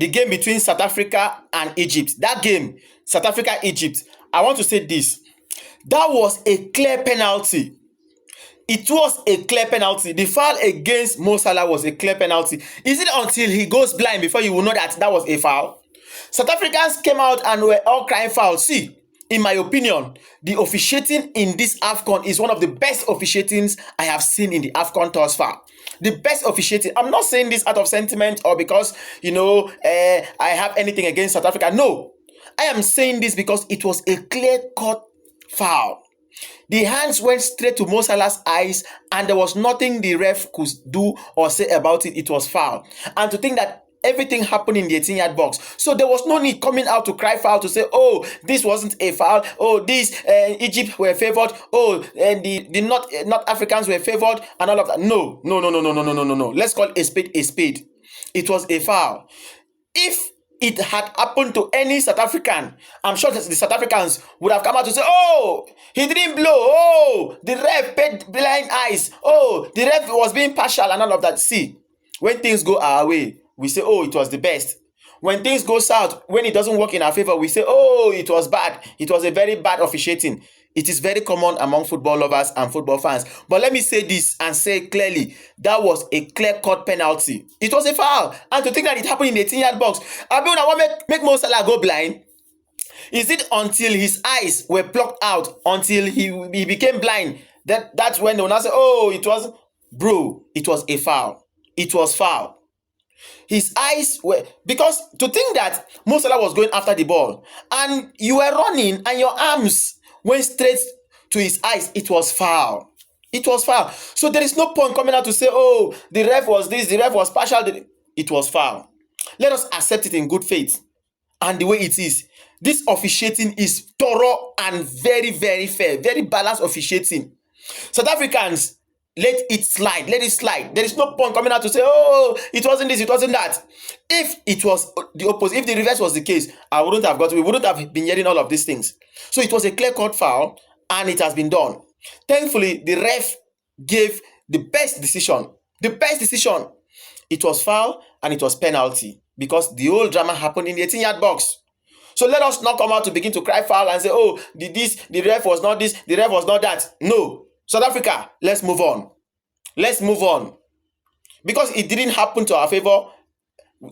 the game between South Africa and Egypt. That game, South Africa, Egypt, I want to say this. That was a clear penalty. It was a clear penalty. The foul against Mo Salah was a clear penalty. Is it until he goes blind before you will know that that was a foul? South Africans came out and were all crying foul. See, in my opinion, the officiating in this AFCON is one of the best officiatings I have seen in the AFCON thus far. The best officiating. I'm not saying this out of sentiment or because, I have anything against South Africa. No, I am saying this because it was a clear-cut foul. The hands went straight to Mo Salah's eyes and there was nothing the ref could do or say about it. It was foul. And to think that everything happened in the 18-yard box. So there was no need coming out to cry foul to say, oh, this wasn't a foul. Oh, this Egypt were favored. Oh, and the North Africans were favored and all of that. No. Let's call a spade a spade. It was a foul. If it had happened to any South African, I'm sure that the South Africans would have come out to say, oh, he didn't blow. Oh, the ref paid blind eyes. Oh, the ref was being partial and all of that. See, when things go our way, we say, oh, it was the best. When things go south, when it doesn't work in our favor, we say, oh, it was bad. It was a very bad officiating. It is very common among football lovers and football fans. But let me say this and say clearly, that was a clear-cut penalty. It was a foul. And to think that it happened in the 18-yard box, I want to make Mo Salah go blind. Is it until his eyes were plucked out, until he became blind, that's when they will now say, oh, it was... Bro, it was a foul. It was foul. His eyes were, because to think that Mo Salah was going after the ball and you were running and your arms went straight to his eyes, it was foul. It was foul. So there is no point coming out to say, oh, the ref was this, the ref was partial. It was foul. Let us accept it in good faith and the way it is. This officiating is thorough and very, very fair, very balanced officiating. South Africans, let it slide. Let it slide. There is no point coming out to say, oh, it wasn't this, it wasn't that. If it was the opposite, if the reverse was the case, we wouldn't have been hearing all of these things. So it was a clear-cut foul and it has been done. Thankfully, the ref gave the best decision. The best decision. It was foul and it was penalty because the whole drama happened in the 18-yard box. So let us not come out to begin to cry foul and say, oh, the ref was not this, the ref was not that. No. South Africa, let's move on. Let's move on. Because it didn't happen to our favor,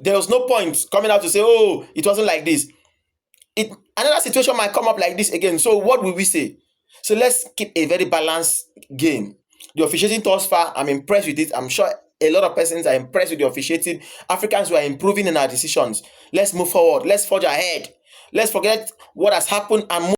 there was no point coming out to say, oh, it wasn't like this. Another situation might come up like this again. So what will we say? So let's keep a very balanced game. The officiating thus far, I'm impressed with it. I'm sure a lot of persons are impressed with the officiating. Africans were improving in our decisions. Let's move forward. Let's forge ahead. Let's forget what has happened and move